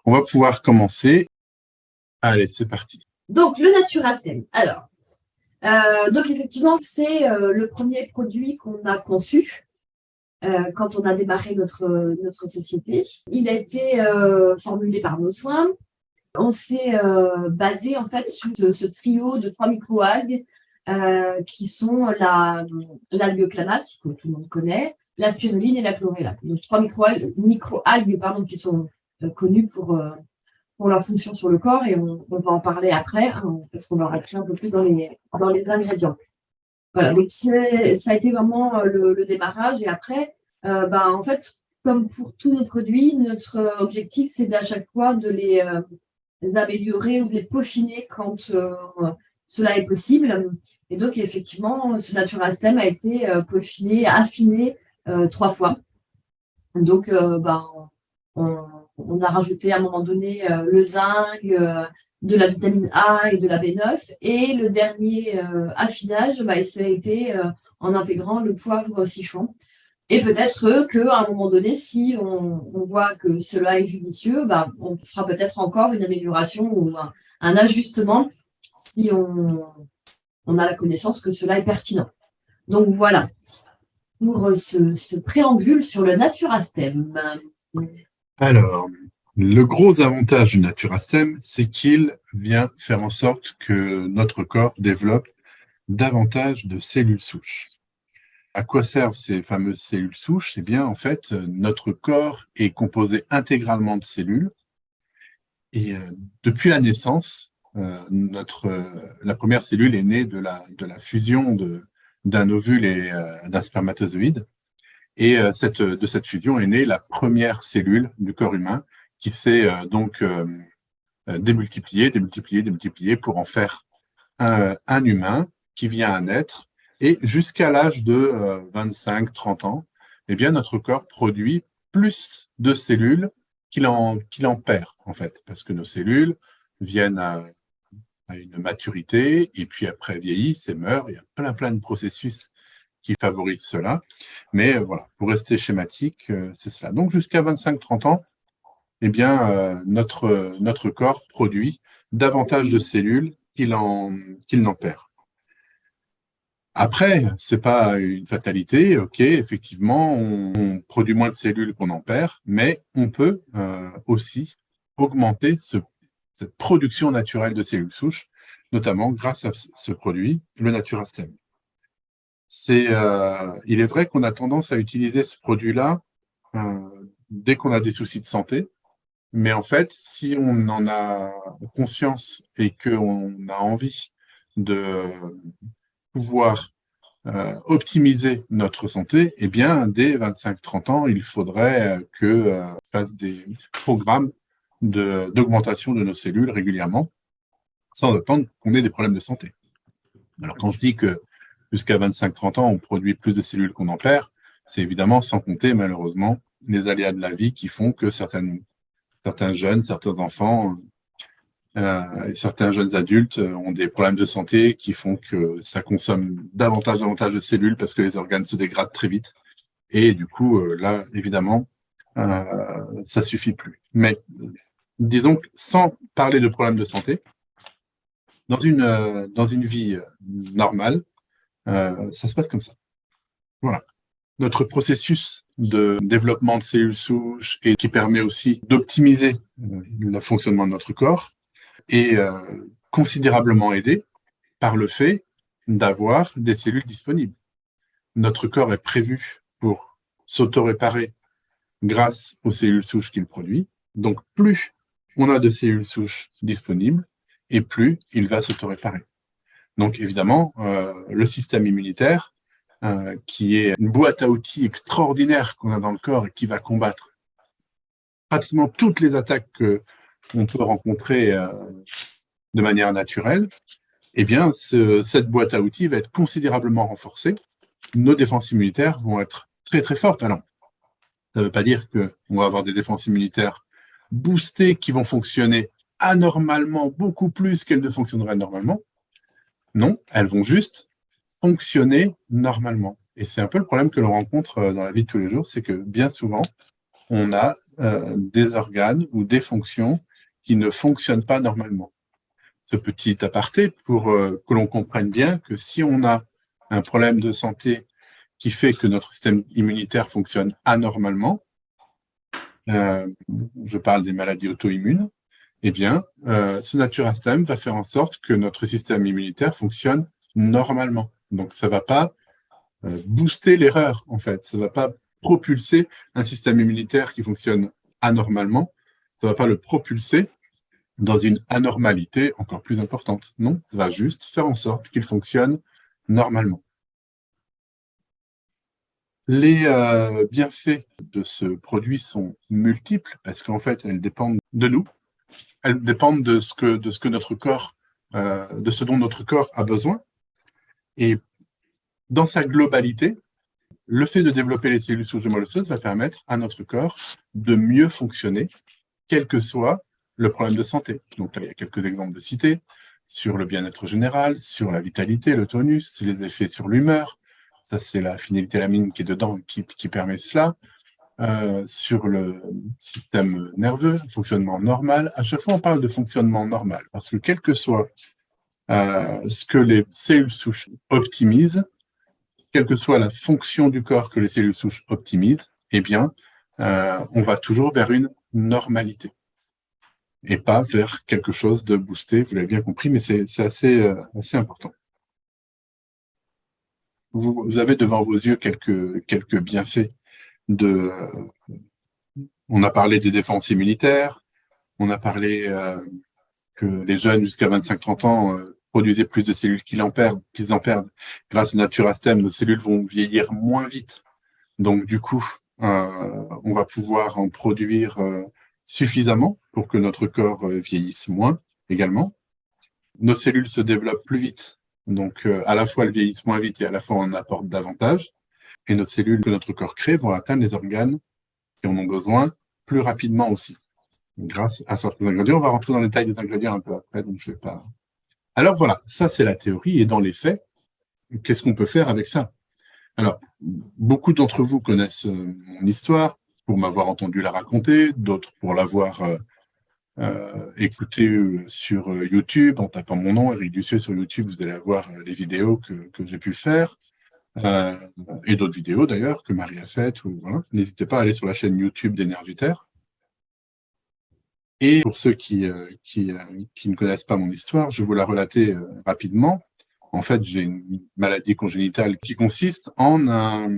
on va pouvoir commencer. Allez, c'est parti. Donc, le Naturastem. Alors, donc effectivement, c'est le premier produit qu'on a conçu quand on a démarré notre société. Il a été formulé par nos soins. On s'est basé en fait sur ce trio de 3 microalgues qui sont l'algue clamate, que tout le monde connaît, la spiruline et la chlorella. Donc 3 microalgues qui sont connues pour leur fonction sur le corps, et on va en parler après, hein, parce qu'on va rentrer un peu plus dans les ingrédients. Voilà, donc ça a été vraiment le démarrage, et après, en fait, comme pour tous nos produits, notre objectif, c'est d'à chaque fois de les améliorer ou de les peaufiner quand cela est possible. Et donc, effectivement, ce Naturastem a été peaufiné, affiné 3 fois. Donc, on a rajouté à un moment donné le zinc, de la vitamine A et de la B9. Et le dernier affinage, ça a été en intégrant le poivre Sichuan. Et peut-être qu'à un moment donné, si on voit que cela est judicieux, on fera peut-être encore une amélioration ou un ajustement si on a la connaissance que cela est pertinent. Donc voilà, pour ce préambule sur le Naturastem. Alors, le gros avantage du Naturastem, c'est qu'il vient faire en sorte que notre corps développe davantage de cellules souches. À quoi servent ces fameuses cellules souches? Eh bien, en fait, notre corps est composé intégralement de cellules. Et depuis la naissance, la première cellule est née de la fusion d'un ovule et d'un spermatozoïde. Et de cette fusion est née la première cellule du corps humain qui s'est démultipliée pour en faire un humain qui vient à naître. Et jusqu'à l'âge de 25-30 ans, eh bien, notre corps produit plus de cellules qu'il en perd, en fait, parce que nos cellules viennent à une maturité, et puis après vieillissent et meurent. Il y a plein de processus qui favorisent cela. Mais voilà, pour rester schématique, c'est cela. Donc, jusqu'à 25-30 ans, eh bien, notre corps produit davantage de cellules qu'il n'en perd. Après, c'est pas une fatalité, ok, effectivement, on produit moins de cellules qu'on en perd, mais on peut aussi augmenter cette production naturelle de cellules souches, notamment grâce à ce produit, le Naturastem. Il est vrai qu'on a tendance à utiliser ce produit-là dès qu'on a des soucis de santé, mais en fait, si on en a conscience et qu'on a envie de pouvoir optimiser notre santé, eh bien, dès 25-30 ans, il faudrait qu'on fasse des programmes d'augmentation de nos cellules régulièrement, sans attendre qu'on ait des problèmes de santé. Alors, quand je dis que jusqu'à 25-30 ans, on produit plus de cellules qu'on en perd, c'est évidemment sans compter, malheureusement, les aléas de la vie qui font que certains jeunes, certains enfants, certains jeunes adultes ont des problèmes de santé qui font que ça consomme davantage de cellules parce que les organes se dégradent très vite. Et du coup, là, évidemment, ça suffit plus. Mais disons que sans parler de problèmes de santé, dans une vie normale, ça se passe comme ça. Voilà. Notre processus de développement de cellules souches et qui permet aussi d'optimiser le fonctionnement de notre corps est considérablement aidé par le fait d'avoir des cellules disponibles. Notre corps est prévu pour s'auto-réparer grâce aux cellules souches qu'il produit. Donc, plus on a de cellules souches disponibles, et plus il va s'auto-réparer. Donc, évidemment, le système immunitaire, qui est une boîte à outils extraordinaire qu'on a dans le corps et qui va combattre pratiquement toutes les attaques qu'on peut rencontrer de manière naturelle, eh bien, cette boîte à outils va être considérablement renforcée. Nos défenses immunitaires vont être très, très fortes. Alors, ça ne veut pas dire qu'on va avoir des défenses immunitaires boostées qui vont fonctionner anormalement beaucoup plus qu'elles ne fonctionneraient normalement. Non, elles vont juste fonctionner normalement. Et c'est un peu le problème que l'on rencontre dans la vie de tous les jours, c'est que bien souvent, on a des organes ou des fonctions qui ne fonctionnent pas normalement. Ce petit aparté pour que l'on comprenne bien que si on a un problème de santé qui fait que notre système immunitaire fonctionne anormalement, je parle des maladies auto-immunes, eh bien, ce Natura Stem va faire en sorte que notre système immunitaire fonctionne normalement. Donc, ça ne va pas booster l'erreur, en fait. Ça ne va pas propulser un système immunitaire qui fonctionne anormalement. Ça ne va pas le propulser dans une anormalité encore plus importante. Non, ça va juste faire en sorte qu'il fonctionne normalement. Les bienfaits de ce produit sont multiples parce qu'en fait, elles dépendent de nous. Elles dépendent de ce que notre corps, de ce dont notre corps a besoin. Et dans sa globalité, le fait de développer les cellules souches de moelle osseuse va permettre à notre corps de mieux fonctionner, quel que soit le problème de santé. Donc là, il y a quelques exemples de citer sur le bien-être général, sur la vitalité, le tonus, les effets sur l'humeur. Ça, c'est la phényléthylamine qui est dedans qui permet cela. Sur le système nerveux, fonctionnement normal. À chaque fois, on parle de fonctionnement normal, parce que quel que soit ce que les cellules souches optimisent, quelle que soit la fonction du corps que les cellules souches optimisent, eh bien, on va toujours vers une normalité et pas vers quelque chose de boosté, vous l'avez bien compris, mais c'est assez important. Vous avez devant vos yeux quelques bienfaits on a parlé des défenses immunitaires, on a parlé que les jeunes jusqu'à 25-30 ans produisaient plus de cellules qu'ils en perdent. Grâce au Natura Stem, nos cellules vont vieillir moins vite. Donc, du coup, on va pouvoir en produire suffisamment pour que notre corps vieillisse moins également. Nos cellules se développent plus vite. Donc, à la fois, elles vieillissent moins vite et à la fois, on en apporte davantage. Et nos cellules que notre corps crée vont atteindre les organes qui en ont besoin plus rapidement aussi. Grâce à certains ingrédients, on va rentrer dans le détail des ingrédients un peu après, donc je ne vais pas... Alors voilà, ça c'est la théorie, et dans les faits, qu'est-ce qu'on peut faire avec ça? Alors, beaucoup d'entre vous connaissent mon histoire, pour m'avoir entendu la raconter, d'autres pour l'avoir écoutée sur YouTube, en tapant mon nom, Eric Dussieu sur YouTube, vous allez avoir les vidéos que j'ai pu faire, et d'autres vidéos d'ailleurs que Marie a faites. Voilà. N'hésitez pas à aller sur la chaîne YouTube d'Énergutaire. Et pour ceux qui ne connaissent pas mon histoire, je vais vous la relater rapidement. En fait, j'ai une maladie congénitale qui consiste en un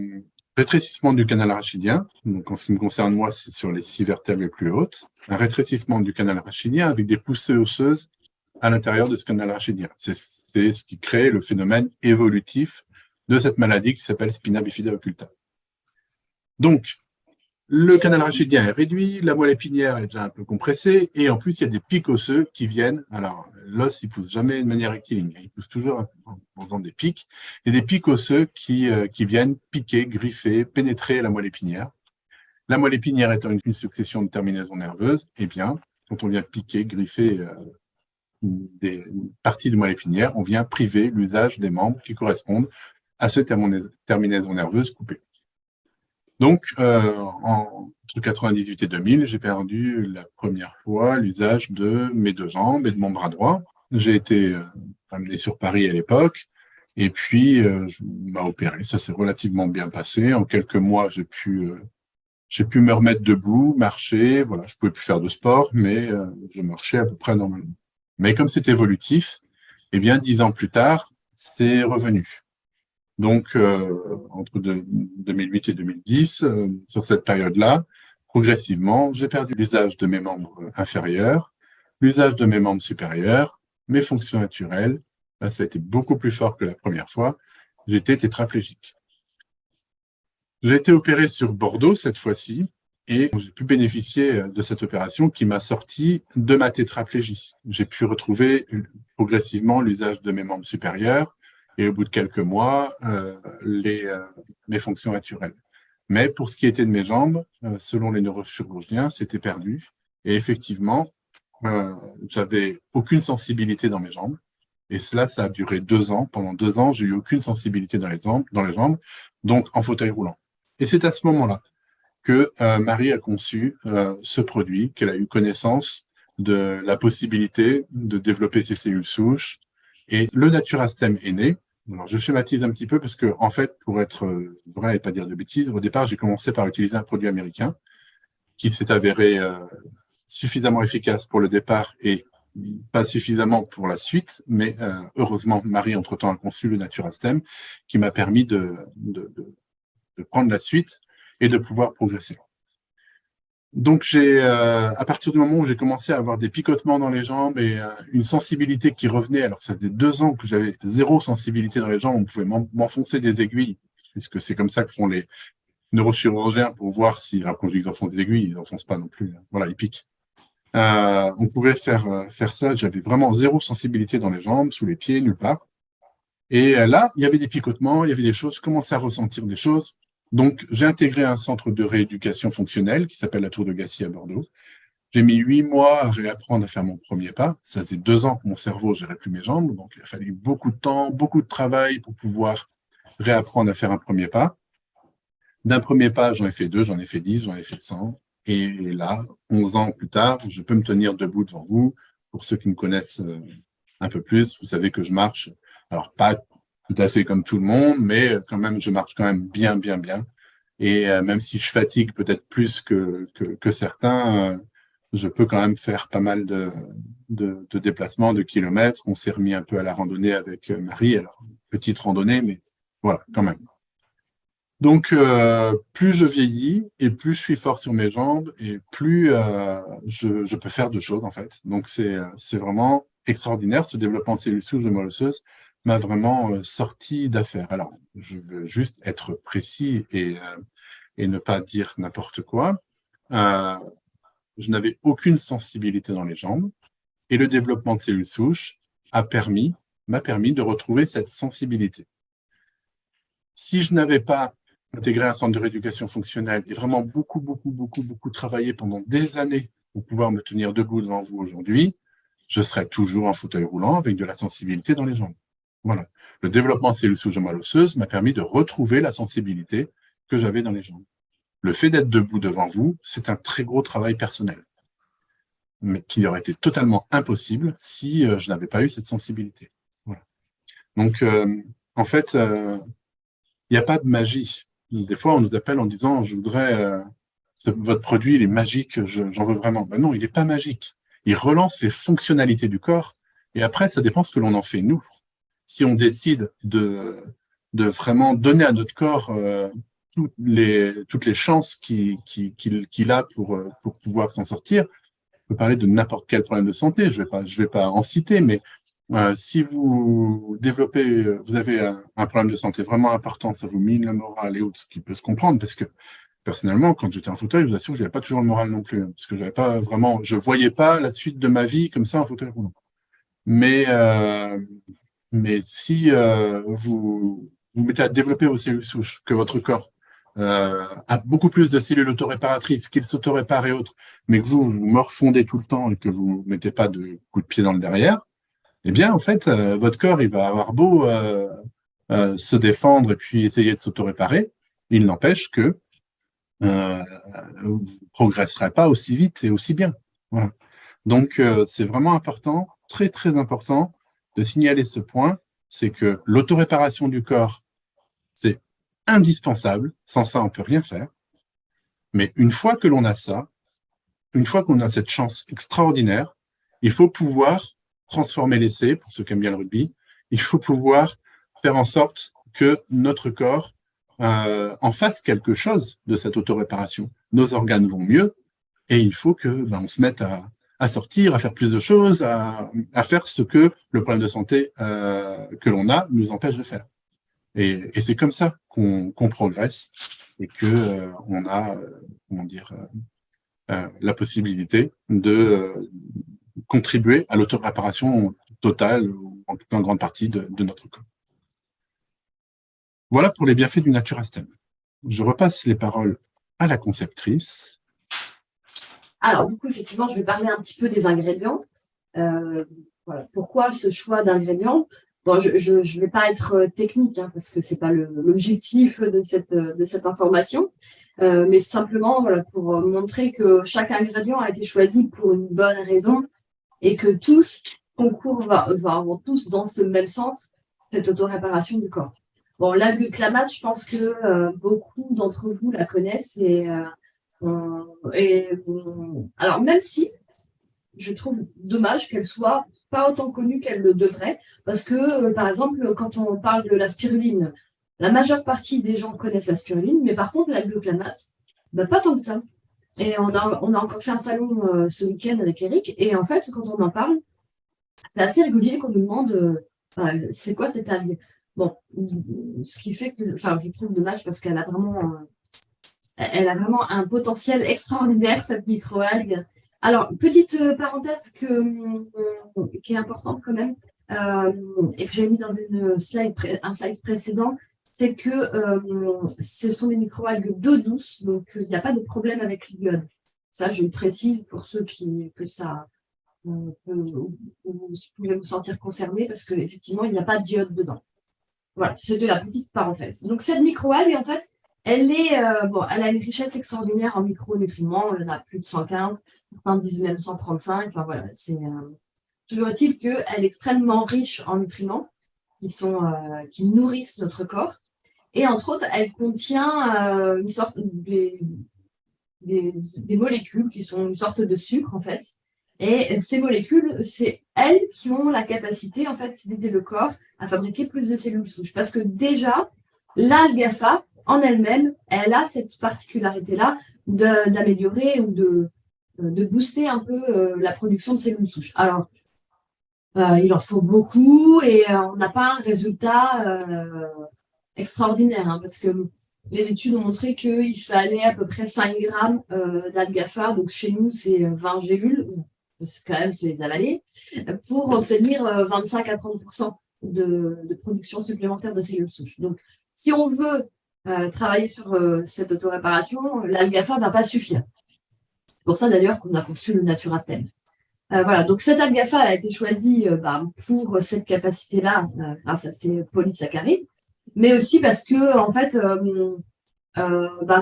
rétrécissement du canal rachidien. Donc, en ce qui me concerne, moi, c'est sur les 6 vertèbres les plus hautes. Un rétrécissement du canal rachidien avec des poussées osseuses à l'intérieur de ce canal rachidien. C'est ce qui crée le phénomène évolutif de cette maladie qui s'appelle spina bifida occulta. Donc, le canal rachidien est réduit, la moelle épinière est déjà un peu compressée, et en plus, il y a des pics osseux qui viennent. Alors, l'os, il pousse jamais de manière rectiligne, il pousse toujours en faisant des pics. Il y a des pics osseux qui viennent piquer, griffer, pénétrer la moelle épinière. La moelle épinière étant une succession de terminaisons nerveuses, eh bien, quand on vient piquer, griffer des parties de moelle épinière, on vient priver l'usage des membres qui correspondent à ces terminaisons nerveuses coupées. Donc, entre 98 et 2000, j'ai perdu la première fois l'usage de mes 2 jambes et de mon bras droit. J'ai été amené sur Paris à l'époque, et puis je m'a opéré. Ça s'est relativement bien passé. En quelques mois, j'ai pu me remettre debout, marcher. Voilà, je pouvais plus faire de sport, mais je marchais à peu près normalement. Mais comme c'est évolutif, eh bien, 10 ans plus tard, c'est revenu. Donc, entre 2008 et 2010, sur cette période-là, progressivement, j'ai perdu l'usage de mes membres inférieurs, l'usage de mes membres supérieurs, mes fonctions naturelles. Là, ça a été beaucoup plus fort que la première fois. J'étais tétraplégique. J'ai été opéré sur Bordeaux cette fois-ci, et j'ai pu bénéficier de cette opération qui m'a sorti de ma tétraplégie. J'ai pu retrouver progressivement l'usage de mes membres supérieurs, et au bout de quelques mois, mes fonctions naturelles. Mais pour ce qui était de mes jambes, selon les neurochirurgiens, c'était perdu. Et effectivement, j'avais aucune sensibilité dans mes jambes. Et cela, ça a duré 2 ans. Pendant 2 ans, j'ai eu aucune sensibilité dans les jambes, donc en fauteuil roulant. Et c'est à ce moment-là que Marie a conçu ce produit, qu'elle a eu connaissance de la possibilité de développer ces cellules souches. Et le Naturastem est né. Alors, je schématise un petit peu parce que, en fait, pour être vrai et pas dire de bêtises, au départ, j'ai commencé par utiliser un produit américain qui s'est avéré suffisamment efficace pour le départ et pas suffisamment pour la suite, mais heureusement, Marie, entre-temps, a conçu le Naturastem qui m'a permis de prendre la suite et de pouvoir progresser. Donc, à partir du moment où j'ai commencé à avoir des picotements dans les jambes et une sensibilité qui revenait, alors ça faisait 2 ans que j'avais zéro sensibilité dans les jambes, on pouvait m'enfoncer des aiguilles, puisque c'est comme ça que font les neurochirurgiens pour voir si, alors quand je dis qu'ils enfoncent des aiguilles, ils n'enfoncent pas non plus, hein. Voilà, ils piquent. On pouvait faire ça, j'avais vraiment zéro sensibilité dans les jambes, sous les pieds, nulle part. Et là, il y avait des picotements, il y avait des choses, je commençais à ressentir des choses. Donc, j'ai intégré un centre de rééducation fonctionnelle qui s'appelle la Tour de Gacy à Bordeaux. J'ai mis 8 mois à réapprendre à faire mon premier pas. Ça faisait 2 ans que mon cerveau ne gérait plus mes jambes. Donc, il a fallu beaucoup de temps, beaucoup de travail pour pouvoir réapprendre à faire un premier pas. D'un premier pas, j'en ai fait 2, j'en ai fait 10, j'en ai fait 100. Et là, 11 ans plus tard, je peux me tenir debout devant vous. Pour ceux qui me connaissent un peu plus, vous savez que je marche. Alors, pas tout à fait comme tout le monde, mais quand même, je marche quand même bien, bien, bien. Et même si je fatigue peut-être plus que certains, je peux quand même faire pas mal de déplacements, de kilomètres. On s'est remis un peu à la randonnée avec Marie. Alors, petite randonnée, mais voilà, quand même. Donc, plus je vieillis et plus je suis fort sur mes jambes et plus je peux faire de choses, en fait. Donc, c'est vraiment extraordinaire. Ce développement de cellules souches de moelle osseuse m'a vraiment sorti d'affaire. Alors, je veux juste être précis et ne pas dire n'importe quoi. Je n'avais aucune sensibilité dans les jambes et le développement de cellules souches m'a permis de retrouver cette sensibilité. Si je n'avais pas intégré un centre de rééducation fonctionnelle et vraiment beaucoup travaillé pendant des années pour pouvoir me tenir debout devant vous aujourd'hui, je serais toujours en fauteuil roulant avec de la sensibilité dans les jambes. Voilà. Le développement de cellules souches de moelle osseuse m'a permis de retrouver la sensibilité que j'avais dans les jambes. Le fait d'être debout devant vous, c'est un très gros travail personnel, mais qui aurait été totalement impossible si je n'avais pas eu cette sensibilité. Voilà. Donc, en fait, il n'y a pas de magie. Des fois, on nous appelle en disant « je voudrais, votre produit, il est magique, j'en veux vraiment ». Ben non, il n'est pas magique. Il relance les fonctionnalités du corps, et après, ça dépend ce que l'on en fait, nous. Si on décide de vraiment donner à notre corps toutes les chances qu'il a pour pouvoir s'en sortir, on peut parler de n'importe quel problème de santé, je vais pas en citer, mais si vous développez, vous avez un problème de santé vraiment important, ça vous mine le moral et autres, ce qui peut se comprendre, parce que personnellement, quand j'étais en fauteuil, je vous assure que je n'avais pas toujours le moral non plus, parce que je voyais pas la suite de ma vie comme ça en fauteuil roulant. Mais si vous mettez à développer vos cellules souches, que votre corps a beaucoup plus de cellules autoréparatrices, qu'il s'autorépare et autres, mais que vous morfondez tout le temps et que vous ne mettez pas de coup de pied dans le derrière, eh bien, en fait, votre corps, il va avoir beau se défendre et puis essayer de s'autoréparer, il n'empêche que vous ne progresserez pas aussi vite et aussi bien. Voilà. Donc, c'est vraiment important, très important, de signaler ce point, c'est que l'autoréparation du corps, c'est indispensable. Sans ça, on ne peut rien faire. Mais une fois que l'on a ça, une fois qu'on a cette chance extraordinaire, il faut pouvoir transformer l'essai, pour ceux qui aiment bien le rugby, il faut pouvoir faire en sorte que notre corps en fasse quelque chose de cette autoréparation. Nos organes vont mieux et il faut que on se mette à sortir, à faire plus de choses, à faire ce que le problème de santé que l'on a nous empêche de faire. Et c'est comme ça qu'on progresse et qu'on a, la possibilité de contribuer à l'auto-réparation totale, ou en tout cas en grande partie, de notre corps. Voilà pour les bienfaits du Naturastem. Je repasse les paroles à la conceptrice. Alors, du coup, effectivement, je vais parler un petit peu des ingrédients. Voilà. Pourquoi ce choix d'ingrédients? Bon, je ne vais pas être technique, hein, parce que ce n'est pas l'objectif de cette information. Mais simplement voilà, pour montrer que chaque ingrédient a été choisi pour une bonne raison et que tous concourent, vont tous dans ce même sens, cette autoréparation du corps. Bon, l'algue clamate, je pense que beaucoup d'entre vous la connaissent alors même si je trouve dommage qu'elle soit pas autant connue qu'elle le devrait, parce que par exemple, quand on parle de la spiruline, la majeure partie des gens connaissent la spiruline, mais par contre, l'algue clamate, bah, pas tant que ça. Et on a encore fait un salon ce week-end avec Eric, et en fait, quand on en parle, c'est assez régulier qu'on nous demande c'est quoi cette algue. Bon, ce qui fait que, enfin, je trouve dommage parce qu'elle a elle a vraiment un potentiel extraordinaire, cette microalgue. Alors, petite parenthèse qui est importante quand même, et que j'ai mis dans un slide précédent, c'est que ce sont des microalgues d'eau douce, donc il n'y a pas de problème avec l'iode. Ça, je le précise pour ceux que ça vous pouvez vous sentir concerné parce qu'effectivement, il n'y a pas d'iode dedans. Voilà, c'était la petite parenthèse. Donc, cette microalgue, en fait, elle a une richesse extraordinaire en micronutriments. Elle en a plus de 115, certains disent même 135. Enfin, voilà, toujours est-il qu'elle est extrêmement riche en nutriments qui nourrissent notre corps. Et entre autres, elle contient une sorte des molécules qui sont une sorte de sucre, en fait. Et ces molécules, c'est elles qui ont la capacité, en fait, d'aider le corps à fabriquer plus de cellules souches. Parce que déjà, l'algafa, en elle-même, elle a cette particularité-là d'améliorer ou de booster un peu la production de cellules souches. Alors, il en faut beaucoup et on n'a pas un résultat extraordinaire, hein, parce que les études ont montré qu'il fallait à peu près 5 grammes d'algafa, donc chez nous c'est 20 gélules, c'est quand même se les avaler, pour obtenir 25 à 30% de production supplémentaire de cellules souches. Donc si on veut travailler sur cette autoréparation, l'algafa ne va pas suffire. C'est pour ça d'ailleurs qu'on a conçu le Naturatem. Voilà, donc cette algafa elle a été choisie pour cette capacité-là grâce à ces polysaccharides, mais aussi parce que en fait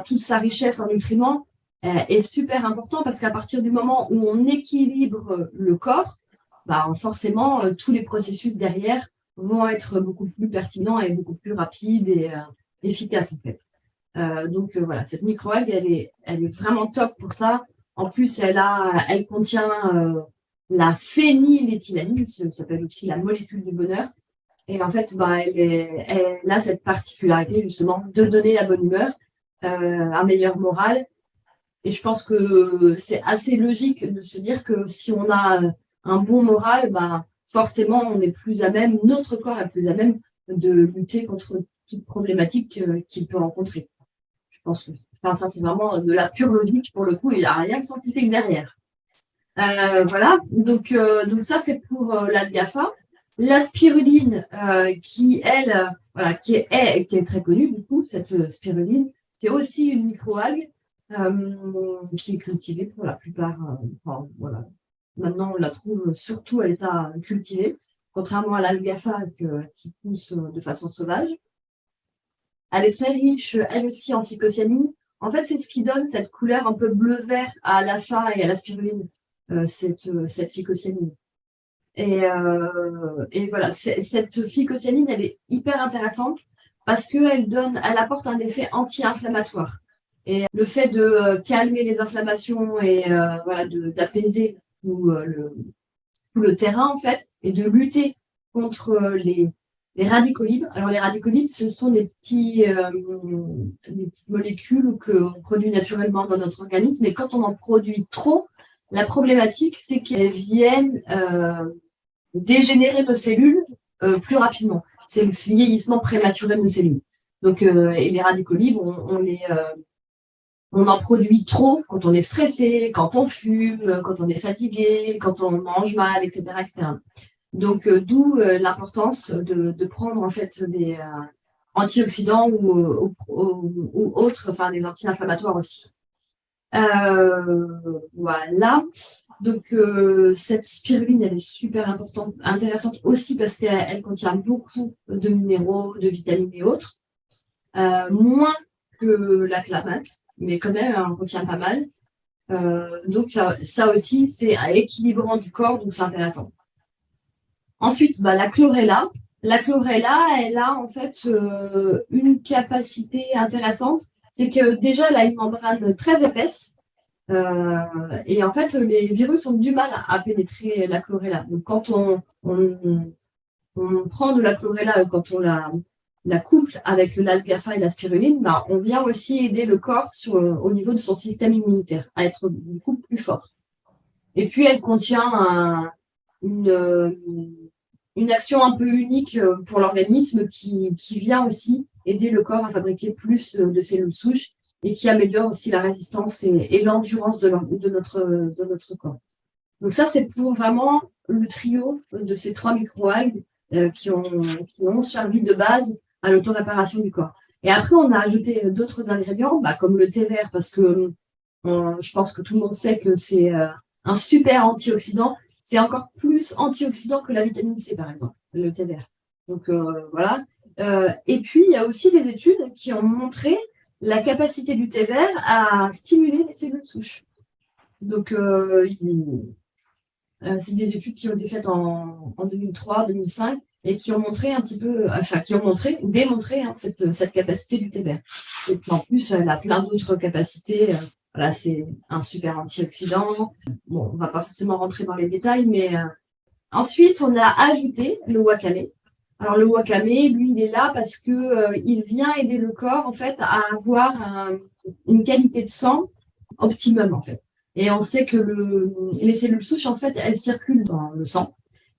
toute sa richesse en nutriments est super important parce qu'à partir du moment où on équilibre le corps, forcément tous les processus derrière vont être beaucoup plus pertinents et beaucoup plus rapides et efficaces en fait. Donc voilà, cette microalgue elle est vraiment top pour ça. En plus elle contient la phényléthylamine, ça s'appelle aussi la molécule du bonheur. Et en fait, elle a cette particularité justement de donner la bonne humeur, un meilleur moral. Et je pense que c'est assez logique de se dire que si on a un bon moral, forcément, on est plus à même, notre corps est plus à même de lutter contre toute problématique qu'il peut rencontrer. Je pense que ça, c'est vraiment de la pure logique pour le coup, il n'y a rien de scientifique derrière. Voilà, donc ça, c'est pour l'algafa. La spiruline, qui est très connue, du coup, cette spiruline, c'est aussi une microalgue qui est cultivée pour la plupart. Voilà. Maintenant, on la trouve surtout à l'état cultivé, contrairement à l'algafa qui pousse de façon sauvage. Elle est très riche, elle aussi, en phycocyanine. En fait, c'est ce qui donne cette couleur un peu bleu-vert à l'alpha et à la spiruline, cette phycocyanine. Et voilà, cette phycocyanine, elle est hyper intéressante parce qu'elle apporte un effet anti-inflammatoire. Et le fait de calmer les inflammations et d'apaiser tout le terrain, en fait, et de lutter contre les radicaux libres. Alors, les radicaux libres, ce sont des petites molécules qu'on produit naturellement dans notre organisme, mais quand on en produit trop, la problématique, c'est qu'elles viennent dégénérer nos cellules plus rapidement. C'est le vieillissement prématuré de nos cellules. Donc, et les radicaux libres, on en produit trop quand on est stressé, quand on fume, quand on est fatigué, quand on mange mal, etc. etc. Donc, d'où l'importance de prendre en fait des antioxydants ou autres, enfin des anti-inflammatoires aussi. Voilà. Donc, cette spiruline, elle est super intéressante aussi parce qu'elle contient beaucoup de minéraux, de vitamines et autres, moins que la clamate. mais quand même, on retient pas mal. Donc, ça aussi, c'est équilibrant du corps, donc c'est intéressant. Ensuite, bah, la chlorella. La chlorella, elle a en fait une capacité intéressante. C'est que déjà, elle a une membrane très épaisse. Et en fait, les virus ont du mal à pénétrer la chlorella. Donc, quand on prend de la chlorella, quand on la couple avec l'algafa et la spiruline, bah, on vient aussi aider le corps au niveau de son système immunitaire à être du coup plus fort. Et puis, elle contient une action un peu unique pour l'organisme qui vient aussi aider le corps à fabriquer plus de cellules souches et qui améliore aussi la résistance et l'endurance de notre corps. Donc ça, c'est pour vraiment le trio de ces 3 microalgues qui ont servi de base à l'autoréparation du corps. Et après, on a ajouté d'autres ingrédients, bah, comme le thé vert, parce que je pense que tout le monde sait que c'est un super antioxydant. C'est encore plus antioxydant que la vitamine C, par exemple, le thé vert. Donc voilà. Et puis, il y a aussi des études qui ont montré la capacité du thé vert à stimuler les cellules souches. Donc, c'est des études qui ont été faites en 2003, 2005 et qui ont montré un petit peu, enfin, qui ont démontré cette capacité du thé vert. Et puis en plus, elle a plein d'autres capacités. Voilà, c'est un super antioxydant. Bon, on ne va pas forcément rentrer dans les détails, mais ensuite, on a ajouté le wakame. Alors, le wakame, lui, il est là parce que il vient aider le corps, en fait, à avoir une qualité de sang optimum, en fait. Et on sait que les cellules souches, en fait, elles circulent dans le sang.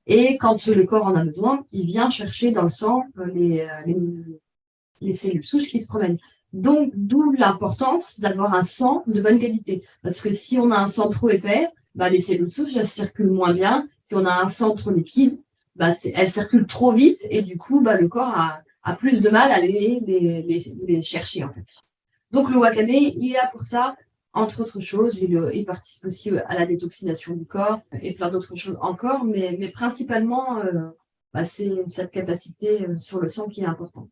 Et quand le corps en a besoin, il vient chercher dans le sang les cellules souches qui se promènent. Donc, d'où l'importance d'avoir un sang de bonne qualité. Parce que si on a un sang trop épais, bah, les cellules souches, elles circulent moins bien. Si on a un sang trop liquide, bah, elles circulent trop vite et du coup, bah, le corps a plus de mal à les chercher, en fait. Donc, le wakame, il est là pour ça. Entre autres choses, il participe aussi à la détoxination du corps et plein d'autres choses encore, mais principalement, bah, c'est cette capacité sur le sang qui est importante.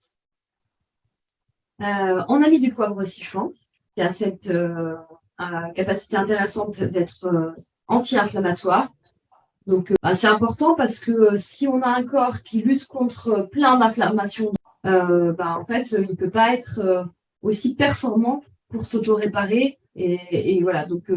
On a mis du poivre Sichuan, qui a cette capacité intéressante d'être anti-inflammatoire. Donc, bah, c'est important parce que si on a un corps qui lutte contre plein d'inflammations, bah, en fait, il ne peut pas être aussi performant pour s'auto-réparer. Et voilà, donc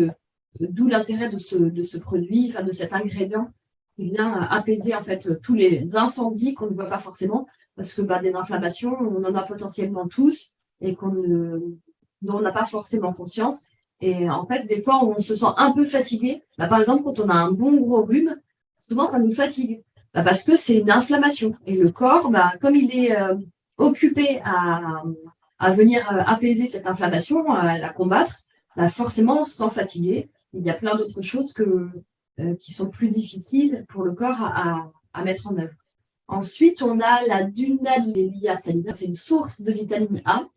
d'où l'intérêt de ce produit, enfin, de cet ingrédient qui vient apaiser en fait tous les incendies qu'on ne voit pas forcément, parce que bah, des inflammations, on en a potentiellement tous et dont on n'a pas forcément conscience. Et en fait, des fois, on se sent un peu fatigué. Bah, par exemple, quand on a un bon gros rhume, souvent, ça nous fatigue. Bah, parce que c'est une inflammation. Et le corps, bah, comme il est occupé à venir apaiser cette inflammation, à la combattre, bah, forcément, on se sent fatigué. Il y a plein d'autres choses qui sont plus difficiles pour le corps à mettre en œuvre. Ensuite, on a la Dunalélia salina. C'est une source de vitamine A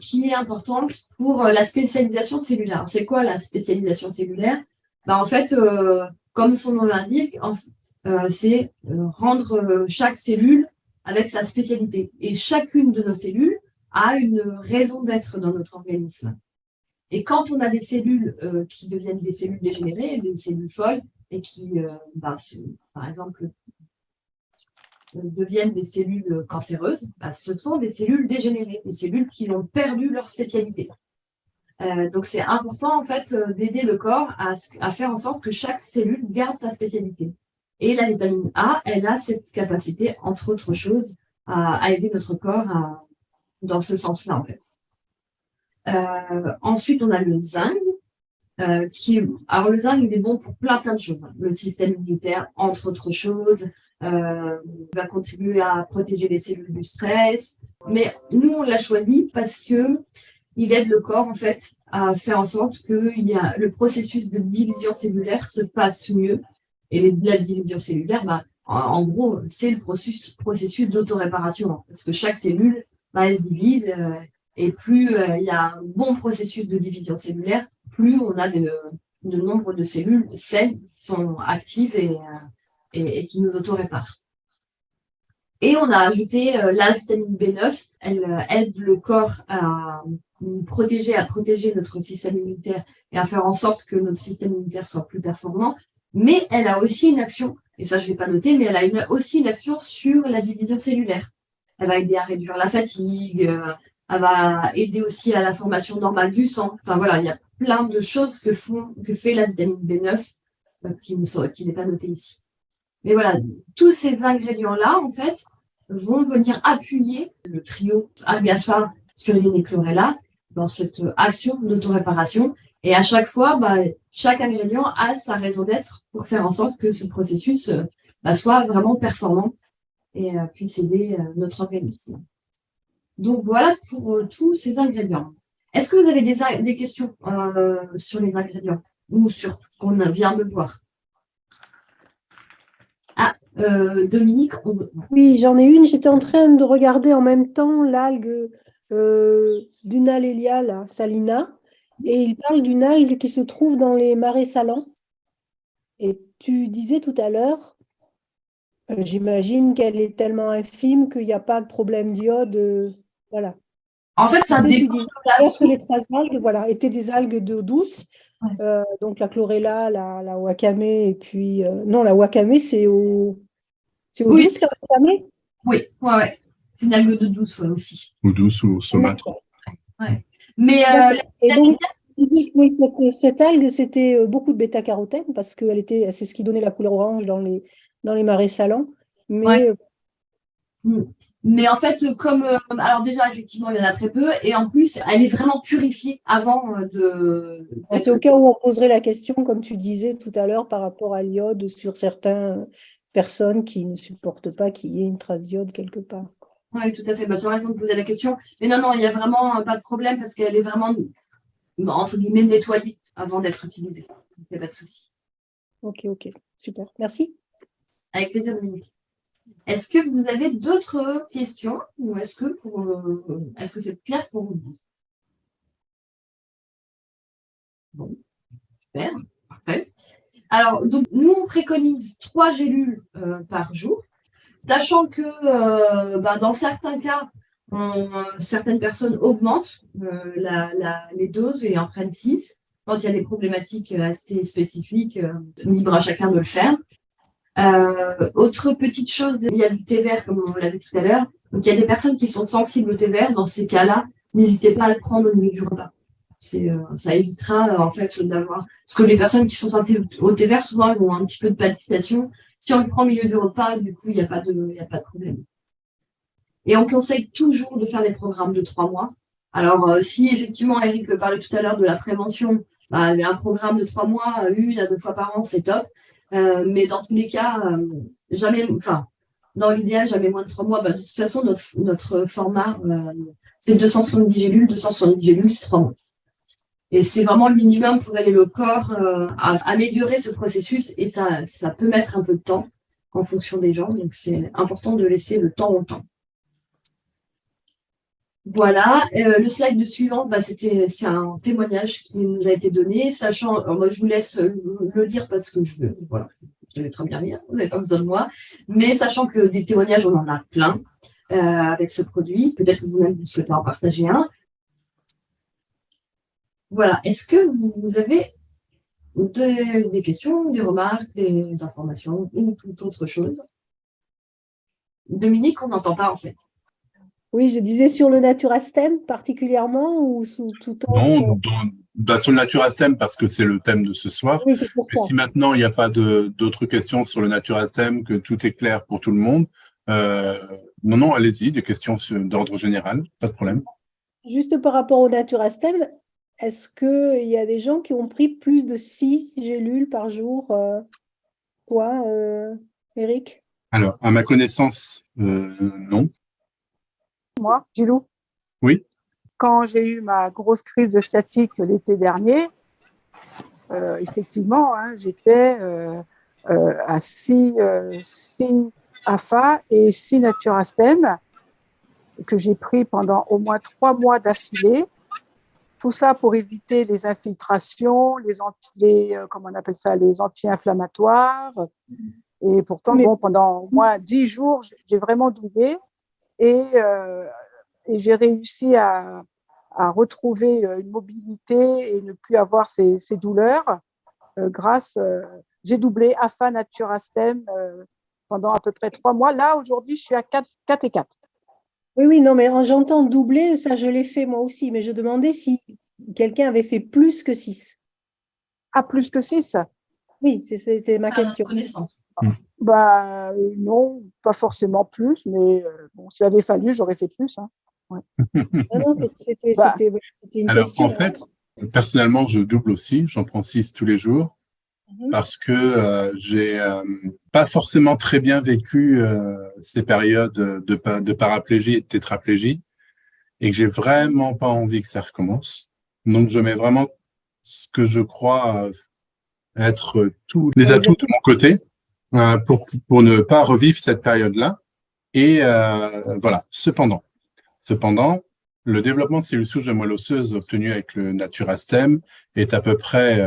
qui est importante pour la spécialisation cellulaire. C'est quoi la spécialisation cellulaire? Bah, en fait, comme son nom l'indique, c'est rendre chaque cellule avec sa spécialité. Et chacune de nos cellules a une raison d'être dans notre organisme. Et quand on a des cellules qui deviennent des cellules dégénérées, des cellules folles, et qui, par exemple, deviennent des cellules cancéreuses, bah, ce sont des cellules dégénérées, des cellules qui ont perdu leur spécialité. Donc, c'est important, en fait, d'aider le corps à faire en sorte que chaque cellule garde sa spécialité. Et la vitamine A, elle a cette capacité, entre autres choses, à aider notre corps dans ce sens-là, en fait. Ensuite, on a le zinc. Alors, le zinc, il est bon pour plein de choses. Le système immunitaire, entre autres choses, va contribuer à protéger les cellules du stress. Mais nous, on l'a choisi parce que il aide le corps, en fait, à faire en sorte que le processus de division cellulaire se passe mieux. Et la division cellulaire, bah, en gros, c'est le processus d'autoréparation. Parce que chaque cellule, bah, elle se divise. Et plus il y a un bon processus de division cellulaire, plus on a de nombre de cellules saines qui sont actives et qui nous auto-réparent. Et on a ajouté la vitamine B9, elle aide le corps à protéger notre système immunitaire et à faire en sorte que notre système immunitaire soit plus performant. Mais elle a aussi une action, et ça je ne l'ai pas noté, mais elle a aussi une action sur la division cellulaire. Elle va aider à réduire la fatigue, elle va aider aussi à la formation normale du sang. Enfin voilà, il y a plein de choses que fait la vitamine B9 qui n'est pas notée ici. Mais voilà, tous ces ingrédients-là, en fait, vont venir appuyer le trio algafa, spiruline et chlorella dans cette action d'autoréparation. Et à chaque fois, chaque ingrédient a sa raison d'être pour faire en sorte que ce processus soit vraiment performant et puisse aider notre organisme. Donc voilà pour tous ces ingrédients. Est-ce que vous avez des questions sur les ingrédients ou sur ce qu'on vient de voir? Ah, Dominique, Oui, j'en ai une. J'étais en train de regarder en même temps l'algue Dunalélia, là, salina, et il parle d'une algue qui se trouve dans les marais salants. Et tu disais tout à l'heure, j'imagine qu'elle est tellement infime qu'il n'y a pas de problème d'iode. Voilà. en fait, ça Tu dépend disais de la que les soupe. trois algues, voilà, étaient des algues d'eau douce. Ouais. Donc la chlorella, la wakame, et puis non, la wakame, c'est eau Oui, douce, la wakame. oui, ouais. C'est une algue de douce aussi. Ou douce ou saumâtre. Ouais. Mais D'accord. la Et donc, vitamine tu dis que oui, cette algue, c'était beaucoup de bêta-carotène parce que c'est ce qui donnait la couleur orange dans les marais salants. ouais. Mais Mais en fait, alors déjà, effectivement, il y en a très peu, et en plus, elle est vraiment purifiée avant c'est au cas où on poserait la question, comme tu disais tout à l'heure, par rapport à l'iode sur certaines personnes qui ne supportent pas qu'il y ait une trace d'iode quelque part. Oui, tout à fait. Tu as raison de poser la question. Mais non, non, il n'y a vraiment pas de problème parce qu'elle est vraiment, entre guillemets, nettoyée avant d'être utilisée. Il n'y a pas de souci. Ok, super. Merci. Avec plaisir, Dominique. Est-ce que vous avez d'autres questions ou est-ce que c'est clair pour vous? Bon, super, parfait. Alors, donc, nous, on préconise 3 gélules par jour, sachant que dans certains cas, certaines personnes augmentent les doses et en prennent 6. Quand il y a des problématiques assez spécifiques, libre à chacun de le faire. Autre petite chose, il y a du thé vert, comme on l'a vu tout à l'heure. Donc, il y a des personnes qui sont sensibles au thé vert. Dans ces cas-là, n'hésitez pas à le prendre au milieu du repas. Ça évitera en fait d'avoir. Parce que les personnes qui sont sensibles au thé vert, souvent, elles ont un petit peu de palpitation. Si on le prend au milieu du repas, du coup, il n'y a pas de problème. Et on conseille toujours de faire des programmes de 3 mois. Alors, si effectivement, Eric parlait tout à l'heure de la prévention, un programme de 3 mois, 1 à 2 fois par an, c'est top. Mais dans tous les cas, dans l'idéal, jamais moins de 3 mois. De toute façon, notre format, c'est 270 gélules. 270 gélules, c'est 3 mois. Et c'est vraiment le minimum pour aider le corps à améliorer ce processus. Et ça peut mettre un peu de temps en fonction des gens. Donc, c'est important de laisser le temps au temps. Voilà, le slide suivant, c'est un témoignage qui nous a été donné, sachant, alors moi je vous laisse le lire parce que voilà, vous savez très bien lire, vous n'avez pas besoin de moi, mais sachant que des témoignages, on en a plein avec ce produit, peut-être que vous-même vous souhaitez en partager un. Voilà, est-ce que vous avez des questions, des remarques, des informations ou toute autre chose? Dominique, on n'entend pas en fait. Oui, je disais sur le Naturastem particulièrement ou sous tout autre. Non, sur le Naturastem parce que c'est le thème de ce soir. Oui, c'est pour Mais ça. si maintenant il n'y a pas d'autres questions sur le Naturastem, que tout est clair pour tout le monde, non, allez-y, des questions d'ordre général, pas de problème. Juste par rapport au Naturastem, est-ce qu'il y a des gens qui ont pris plus de 6 gélules par jour? Toi, Eric? Alors, à ma connaissance, non. Moi, Gilou, Oui. quand j'ai eu ma grosse crise de sciatique l'été dernier, effectivement, j'étais à 6 AFA et 6 Naturastem que j'ai pris pendant au moins 3 mois d'affilée. Tout ça pour éviter les infiltrations, comment on appelle ça, les anti-inflammatoires. Et pourtant, pendant au moins 10 jours, j'ai vraiment douillé et j'ai réussi à à retrouver une mobilité et ne plus avoir ces douleurs. J'ai doublé AFA Natura-Stem pendant à peu près 3 mois. Là, aujourd'hui, je suis à 4 et 4. Oui, oui, non, mais j'entends doubler, ça je l'ai fait moi aussi, mais je demandais si quelqu'un avait fait plus que 6. Ah, plus que 6? Oui, c'était ma question. Connaissance. Bah, non, pas forcément plus, mais bon, s'il avait fallu, j'aurais fait plus. Hein. Ouais. Non, c'était Bah, une Alors, question. en fait, personnellement, je double aussi. J'en prends 6 tous les jours parce que j'ai pas forcément très bien vécu ces périodes de paraplégie et de tétraplégie et que j'ai vraiment pas envie que ça recommence. Donc, je mets vraiment ce que je crois être tous les atouts de mon côté pour ne pas revivre cette période-là. Et voilà. Cependant, le développement de cellules souches de moelle osseuse obtenu avec le Natura-Stem est à peu près,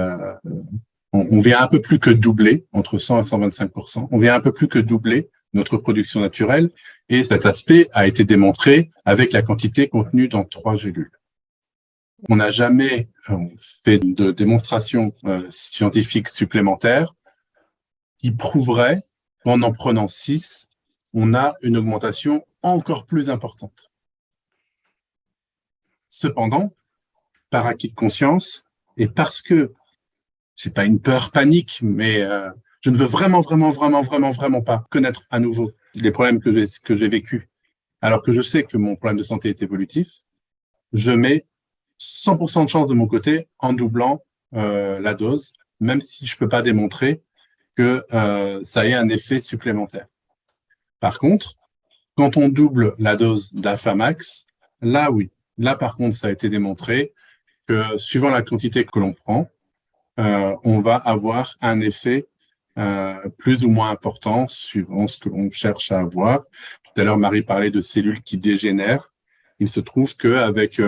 on vient un peu plus que doubler, entre 100 et 125%. On vient un peu plus que doubler notre production naturelle et cet aspect a été démontré avec la quantité contenue dans 3 gélules. On n'a jamais fait de démonstration scientifique supplémentaire qui prouverait qu'en en prenant 6, on a une augmentation encore plus importante. Cependant, par acquis de conscience, et parce que c'est pas une peur panique, mais je ne veux vraiment pas connaître à nouveau les problèmes que j'ai vécus, alors que je sais que mon problème de santé est évolutif, je mets 100% de chance de mon côté en doublant la dose, même si je peux pas démontrer que ça ait un effet supplémentaire. Par contre, quand on double la dose d'Afamax, là oui, là par contre ça a été démontré que suivant la quantité que l'on prend, on va avoir un effet plus ou moins important suivant ce que l'on cherche à avoir. Tout à l'heure, Marie parlait de cellules qui dégénèrent. Il se trouve qu'avec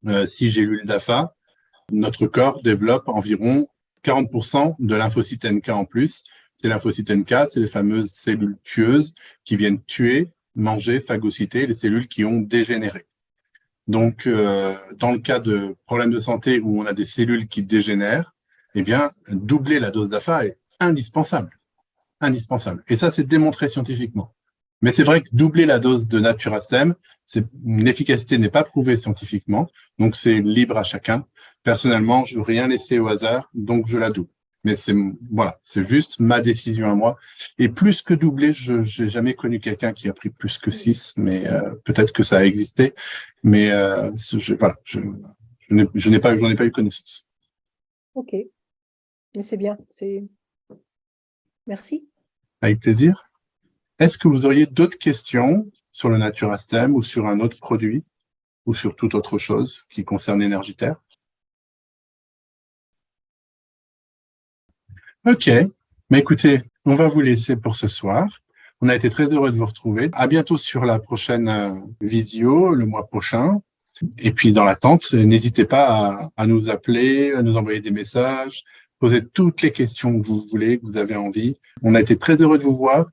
6 gélules d'AFA, notre corps développe environ 40% de lymphocytes NK en plus. Ces lymphocytes NK, c'est les fameuses cellules tueuses qui viennent tuer, manger, phagocyter les cellules qui ont dégénéré. Donc, dans le cas de problèmes de santé où on a des cellules qui dégénèrent, eh bien, doubler la dose d'AFA est indispensable. Indispensable. Et ça, c'est démontré scientifiquement. Mais c'est vrai que doubler la dose de Natura-Stem, l'efficacité n'est pas prouvée scientifiquement, donc c'est libre à chacun. Personnellement, je veux rien laisser au hasard, donc je la double. Mais voilà, c'est juste ma décision à moi. Et plus que doubler, je n'ai jamais connu quelqu'un qui a pris plus que 6, mais peut-être que ça a existé. Mais voilà, j'en ai pas eu connaissance. Ok, mais c'est bien. Merci. Avec plaisir. Est-ce que vous auriez d'autres questions sur le Natura-Stem ou sur un autre produit ou sur toute autre chose qui concerne Énergitaire? Ok, mais écoutez, on va vous laisser pour ce soir. On a été très heureux de vous retrouver. À bientôt sur la prochaine visio, le mois prochain. Et puis dans l'attente, n'hésitez pas à nous appeler, à nous envoyer des messages, poser toutes les questions que vous voulez, que vous avez envie. On a été très heureux de vous voir,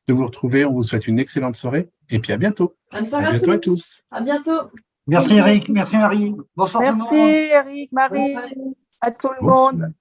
de vous retrouver. On vous souhaite une excellente soirée et puis à bientôt. Bonne soirée À bientôt à tous. À bientôt. Merci Eric, merci Marie. Bonsoir tout le monde. Merci Eric, Marie, à tout le monde.